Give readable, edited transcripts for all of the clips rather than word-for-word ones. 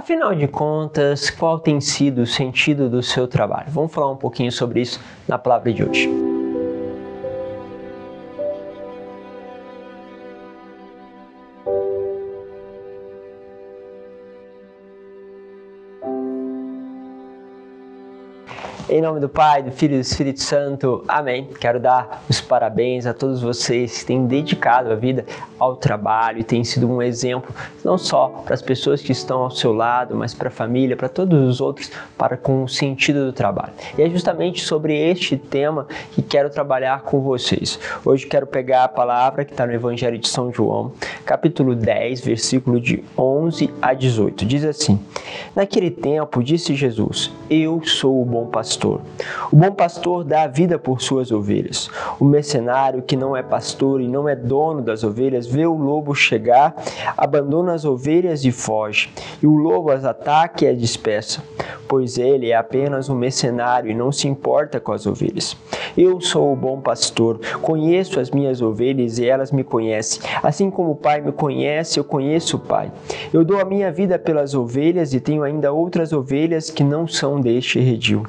Afinal de contas, qual tem sido o sentido do seu trabalho? Vamos falar um pouquinho sobre isso na palavra de hoje. Em nome do Pai, do Filho e do Espírito Santo. Amém. Quero dar os parabéns a todos vocês que têm dedicado a vida ao trabalho e têm sido um exemplo, não só para as pessoas que estão ao seu lado, mas para a família, para todos os outros, com o sentido do trabalho. E é justamente sobre este tema que quero trabalhar com vocês. Hoje quero pegar a palavra que está no Evangelho de São João, capítulo 10, versículo de 11 a 18. Diz assim: Naquele tempo disse Jesus: Eu sou o bom pastor. O bom pastor dá a vida por suas ovelhas. O mercenário que não é pastor e não é dono das ovelhas vê o lobo chegar, abandona as ovelhas e foge. E o lobo as ataca e as dispersa, pois ele é apenas um mercenário e não se importa com as ovelhas. Eu sou o bom pastor, conheço as minhas ovelhas e elas me conhecem. Assim como o Pai me conhece, eu conheço o Pai. Eu dou a minha vida pelas ovelhas e tenho ainda outras ovelhas que não são deste redil.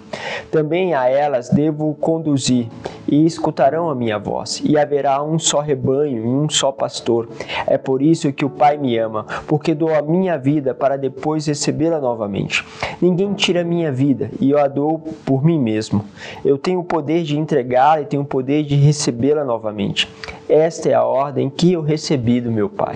Também a elas devo conduzir, e escutarão a minha voz, e haverá um só rebanho e um só pastor. É por isso que o Pai me ama, porque dou a minha vida para depois recebê-la novamente. Ninguém tira a minha vida, e eu a dou por mim mesmo. Eu tenho o poder de entregá-la e tenho o poder de recebê-la novamente. Esta é a ordem que eu recebi do meu Pai.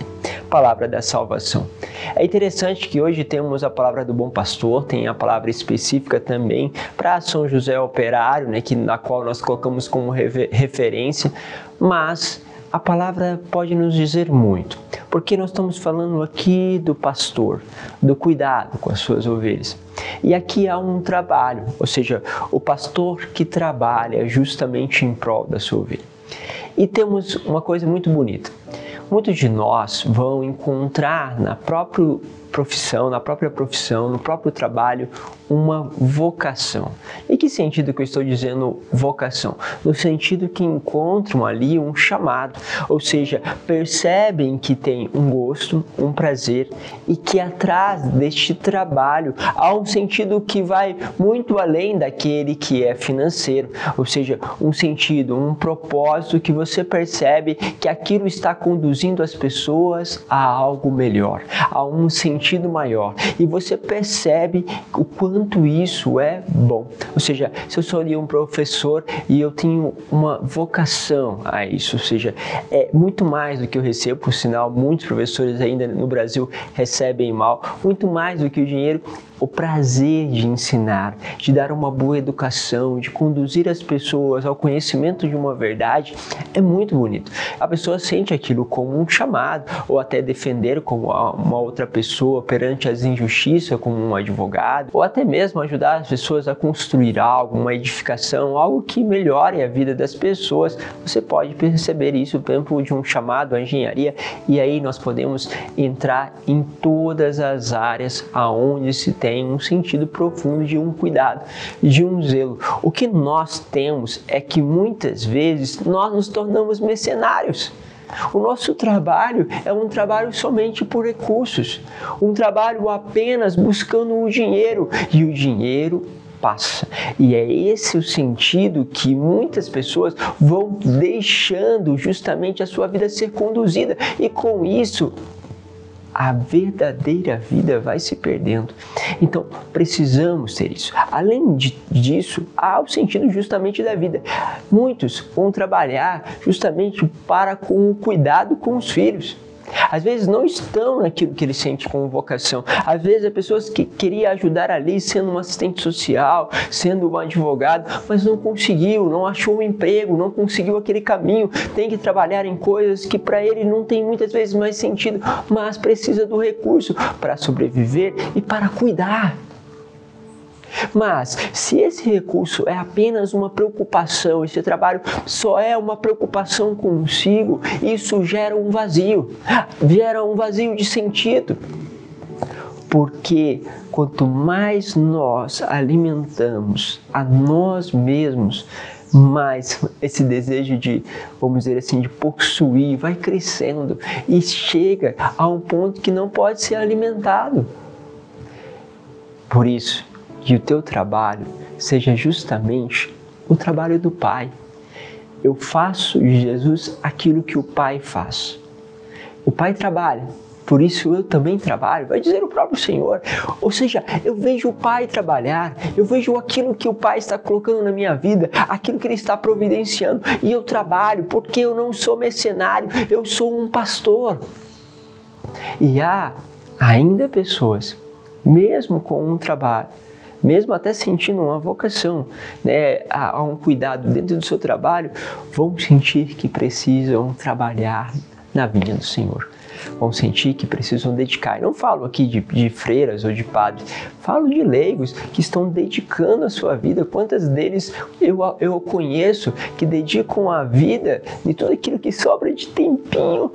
Palavra da salvação. É interessante que hoje temos a palavra do bom pastor, tem a palavra específica também para São José Operário, na qual nós colocamos como referência, mas a palavra pode nos dizer muito, porque nós estamos falando aqui do pastor, do cuidado com as suas ovelhas. E aqui há um trabalho, ou seja, o pastor que trabalha justamente em prol da sua ovelha. E temos uma coisa muito bonita. Muitos de nós vão encontrar na própria profissão, no próprio trabalho, uma vocação. Em que sentido que eu estou dizendo vocação? No sentido que encontram ali um chamado, ou seja, percebem que tem um gosto, um prazer e que atrás deste trabalho há um sentido que vai muito além daquele que é financeiro, ou seja, um sentido, um propósito que você percebe que aquilo está conduzindo as pessoas a algo melhor, a um sentido maior, e você percebe o quanto isso é bom. Ou seja, se eu sou ali um professor e eu tenho uma vocação a isso, ou seja, é muito mais do que eu recebo, por sinal, muitos professores ainda no Brasil recebem mal, muito mais do que o dinheiro, o prazer de ensinar, de dar uma boa educação, de conduzir as pessoas ao conhecimento de uma verdade, é muito bonito. A pessoa sente aquilo como um chamado, ou até defender como uma outra pessoa perante as injustiças, como um advogado, ou até mesmo ajudar as pessoas a construir algo, uma edificação, algo que melhore a vida das pessoas. Você pode perceber isso dentro de um chamado à engenharia, e aí nós podemos entrar em todas as áreas aonde se tem um sentido profundo de um cuidado, de um zelo. O que nós temos é que muitas vezes nós nos tornamos mercenários. O nosso trabalho é um trabalho somente por recursos, um trabalho apenas buscando o dinheiro, e o dinheiro passa. E é esse o sentido que muitas pessoas vão deixando justamente a sua vida ser conduzida, e com isso a verdadeira vida vai se perdendo. Então, precisamos ter isso. Além disso, há o sentido justamente da vida. Muitos vão trabalhar justamente com o cuidado com os filhos. Às vezes não estão naquilo que eles sentem como vocação. Às vezes a pessoa que queria ajudar ali sendo um assistente social, sendo um advogado, mas não conseguiu, não achou um emprego, não conseguiu aquele caminho, tem que trabalhar em coisas que para ele não tem muitas vezes mais sentido, mas precisa do recurso para sobreviver e para cuidar. Mas, se esse recurso é apenas uma preocupação, esse trabalho só é uma preocupação consigo, isso gera um vazio de sentido. Porque quanto mais nós alimentamos a nós mesmos, mais esse desejo de, vamos dizer assim, de possuir vai crescendo e chega a um ponto que não pode ser alimentado. Por isso, que o teu trabalho seja justamente o trabalho do Pai. Eu faço de Jesus aquilo que o Pai faz. O Pai trabalha, por isso eu também trabalho, vai dizer o próprio Senhor. Ou seja, eu vejo o Pai trabalhar, eu vejo aquilo que o Pai está colocando na minha vida, aquilo que Ele está providenciando, e eu trabalho, porque eu não sou mercenário, eu sou um pastor. E há ainda pessoas, mesmo com um trabalho, mesmo até sentindo uma vocação, né, a um cuidado dentro do seu trabalho, vão sentir que precisam trabalhar na vinha do Senhor. Vão sentir que precisam dedicar. Eu não falo aqui de freiras ou de padres, falo de leigos que estão dedicando a sua vida. Quantas deles eu conheço que dedicam a vida de tudo aquilo que sobra de tempinho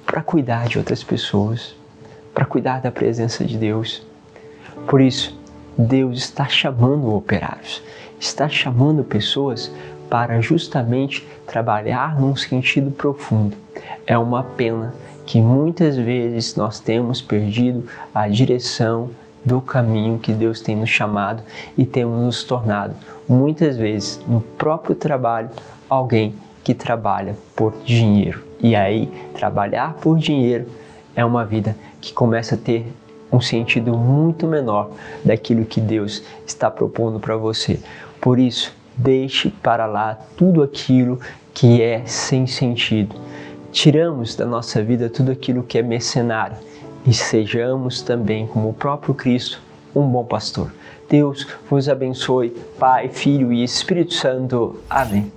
para cuidar de outras pessoas, para cuidar da presença de Deus. Por isso, Deus está chamando operários, está chamando pessoas para justamente trabalhar num sentido profundo. É uma pena que muitas vezes nós temos perdido a direção do caminho que Deus tem nos chamado e temos nos tornado, muitas vezes, no próprio trabalho, alguém que trabalha por dinheiro. E aí, trabalhar por dinheiro é uma vida que começa a ter um sentido muito menor daquilo que Deus está propondo para você. Por isso, deixe para lá tudo aquilo que é sem sentido. Tiramos da nossa vida tudo aquilo que é mercenário e sejamos também, como o próprio Cristo, um bom pastor. Deus vos abençoe, Pai, Filho e Espírito Santo. Amém.